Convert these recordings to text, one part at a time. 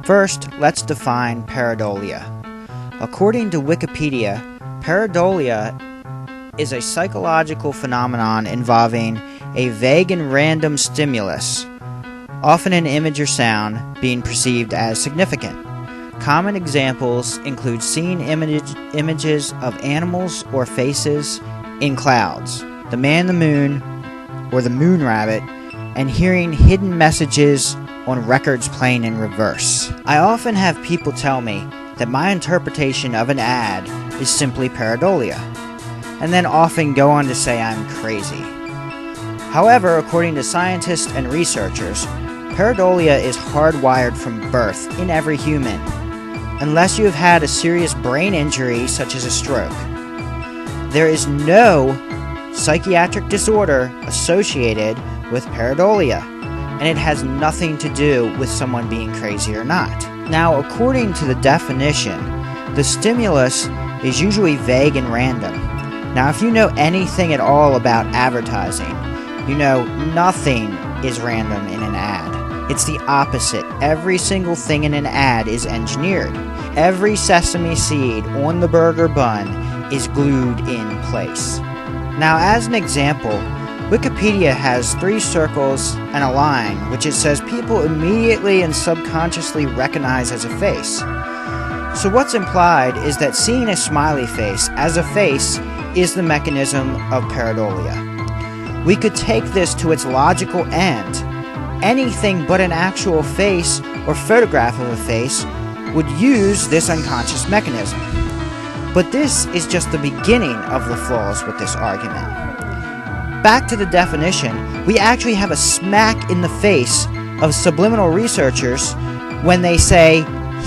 First, let's define pareidolia. According to Wikipedia, pareidolia is a psychological phenomenon involving a vague and random stimulus, often an image or sound, being perceived as significant. Common examples include seeing images of animals or faces in clouds, the man in the moon or the moon rabbit, and hearing hidden messages on records playing in reverse. I often have people tell me that my interpretation of an ad is simply pareidolia, and then often go on to say I'm crazy. However, according to scientists and researchers, pareidolia is hardwired from birth in every human, unless you have had a serious brain injury such as a stroke. There is no psychiatric disorder associated with pareidolia, and it has nothing to do with someone being crazy or not. Now, according to the definition, the stimulus is usually vague and random. Now, if you know anything at all about advertising, you know nothing is random in an ad. It's the opposite. Every single thing in an ad is engineered. Every sesame seed on the burger bun is glued in place. Now, as an example, Wikipedia has 3 circles and a line, which it says people immediately and subconsciously recognize as a face. So what's implied is that seeing a smiley face as a face is the mechanism of pareidolia. We could take this to its logical end. Anything but an actual face or photograph of a face would use this unconscious mechanism. But this is just the beginning of the flaws with this argument. Back to the definition, we actually have a smack in the face of subliminal researchers when they say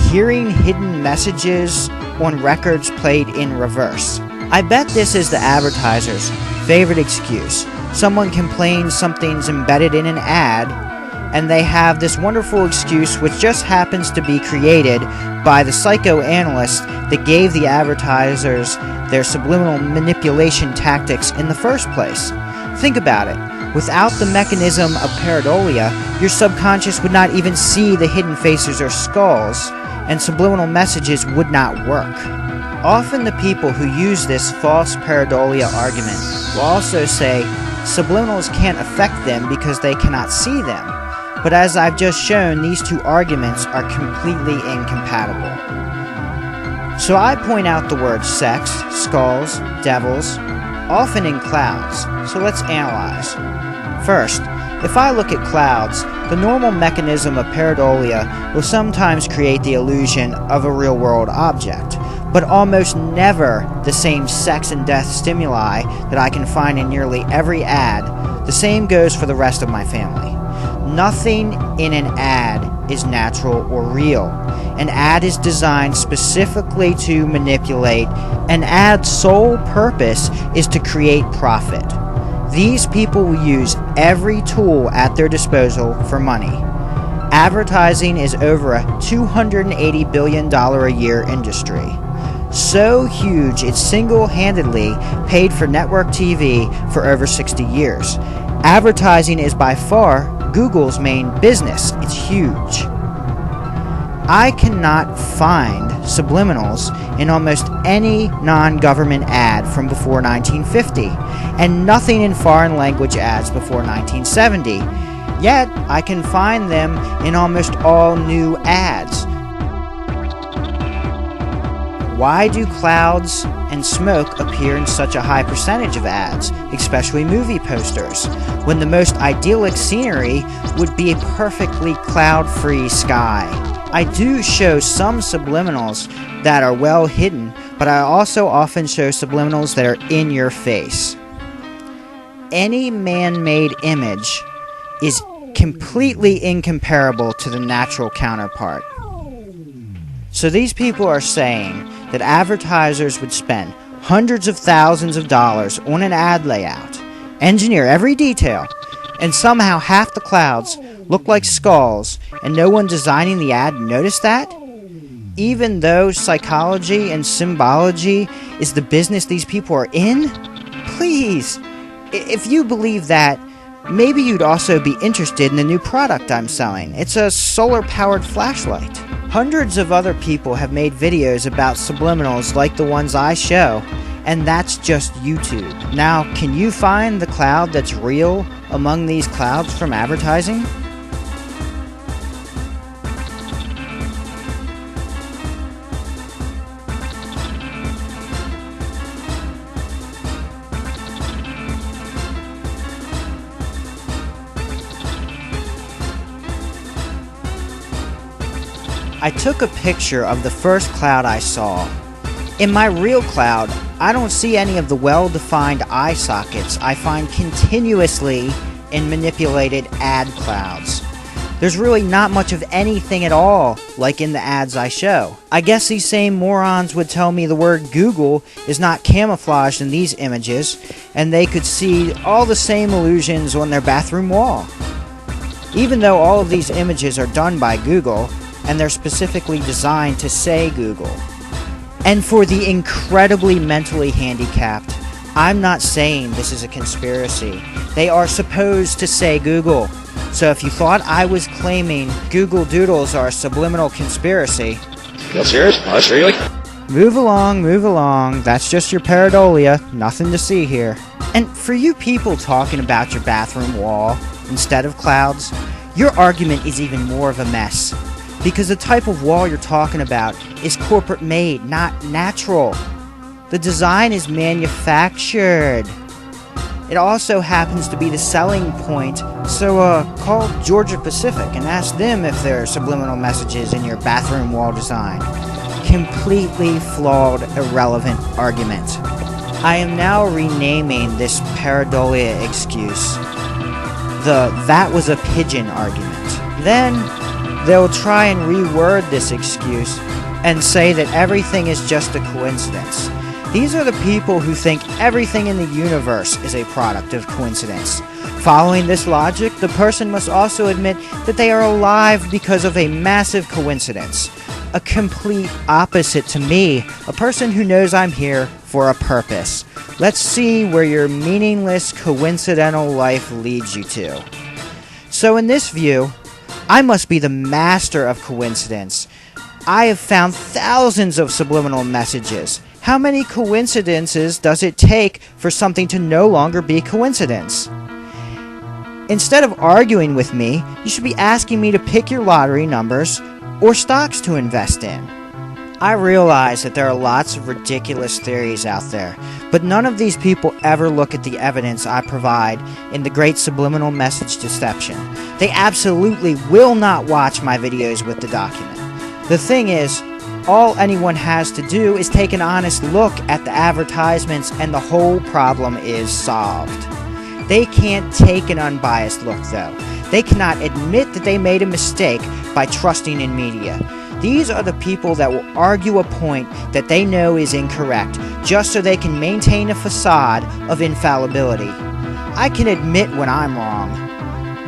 hearing hidden messages on records played in reverse. I bet this is the advertiser's favorite excuse. Someone complains something's embedded in an ad, and they have this wonderful excuse which just happens to be created by the psychoanalyst that gave the advertisers their subliminal manipulation tactics in the first place. Think about it. Without the mechanism of pareidolia, your subconscious would not even see the hidden faces or skulls, and subliminal messages would not work. Often the people who use this false pareidolia argument will also say subliminals can't affect them because they cannot see them. But as I've just shown, these two arguments are completely incompatible. So I point out the words sex, skulls, devils, often in clouds. So let's analyze. First, if I look at clouds, the normal mechanism of pareidolia will sometimes create the illusion of a real-world object, but almost never the same sex and death stimuli that I can find in nearly every ad. The same goes for the rest of my family. Nothing in an ad is natural or real. An ad is designed specifically to manipulate. An ad's sole purpose is to create profit. These people will use every tool at their disposal for money. Advertising is over a $280 billion a year industry. So huge it single-handedly paid for network TV for over 60 years. Advertising is by far Google's main business. It's huge. I cannot find subliminals in almost any non-government ad from before 1950, and nothing in foreign language ads before 1970. Yet, I can find them in almost all new ads. Why do clouds and smoke appear in such a high percentage of ads, especially movie posters, when the most idyllic scenery would be a perfectly cloud-free sky? I do show some subliminals that are well hidden, but I also often show subliminals that are in your face. Any man-made image is completely incomparable to the natural counterpart. So these people are saying that advertisers would spend hundreds of thousands of dollars on an ad layout, engineer every detail, and somehow half the clouds look like skulls, and no one designing the ad noticed that? Even though psychology and symbology is the business these people are in? Please, if you believe that, Maybe you'd also be interested in the new product I'm selling. It's a solar-powered flashlight. Hundreds of other people have made videos about subliminals like the ones I show, and that's just YouTube. Now, can you find the cloud that's real among these clouds from advertising? I took a picture of the first cloud I saw. In my real cloud, I don't see any of the well-defined eye sockets I find continuously in manipulated ad clouds. There's really not much of anything at all, like in the ads I show. I guess these same morons would tell me the word Google is not camouflaged in these images, and they could see all the same illusions on their bathroom wall. Even though all of these images are done by Google, and they're specifically designed to say Google. And for the incredibly mentally handicapped, I'm not saying this is a conspiracy. They are supposed to say Google. So if you thought I was claiming Google Doodles are a subliminal conspiracy... You serious? Us, really? Move along. That's just your pareidolia. Nothing to see here. And for you people talking about your bathroom wall instead of clouds, your argument is even more of a mess. Because the type of wall you're talking about is corporate made, not natural. The design is manufactured. It also happens to be the selling point, so call Georgia Pacific and ask them if there are subliminal messages in your bathroom wall design. Completely flawed, irrelevant argument. I am now renaming this pareidolia excuse the "that was a pigeon" argument. Then they'll try and reword this excuse and say that everything is just a coincidence. These are the people who think everything in the universe is a product of coincidence. Following this logic, the person must also admit that they are alive because of a massive coincidence. A complete opposite to me, a person who knows I'm here for a purpose. Let's see where your meaningless, coincidental life leads you to. So in this view, I must be the master of coincidence. I have found thousands of subliminal messages. How many coincidences does it take for something to no longer be coincidence? Instead of arguing with me, you should be asking me to pick your lottery numbers or stocks to invest in. I realize that there are lots of ridiculous theories out there, but none of these people ever look at the evidence I provide in the great subliminal message deception. They absolutely will not watch my videos with the document. The thing is, all anyone has to do is take an honest look at the advertisements and the whole problem is solved. They can't take an unbiased look though. They cannot admit that they made a mistake by trusting in media. These are the people that will argue a point that they know is incorrect, just so they can maintain a facade of infallibility. I can admit when I'm wrong.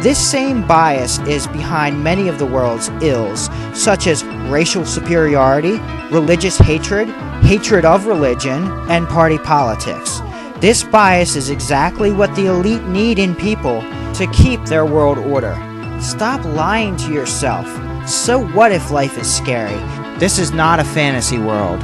This same bias is behind many of the world's ills, such as racial superiority, religious hatred, hatred of religion, and party politics. This bias is exactly what the elite need in people to keep their world order. Stop lying to yourself. So what if life is scary? This is not a fantasy world.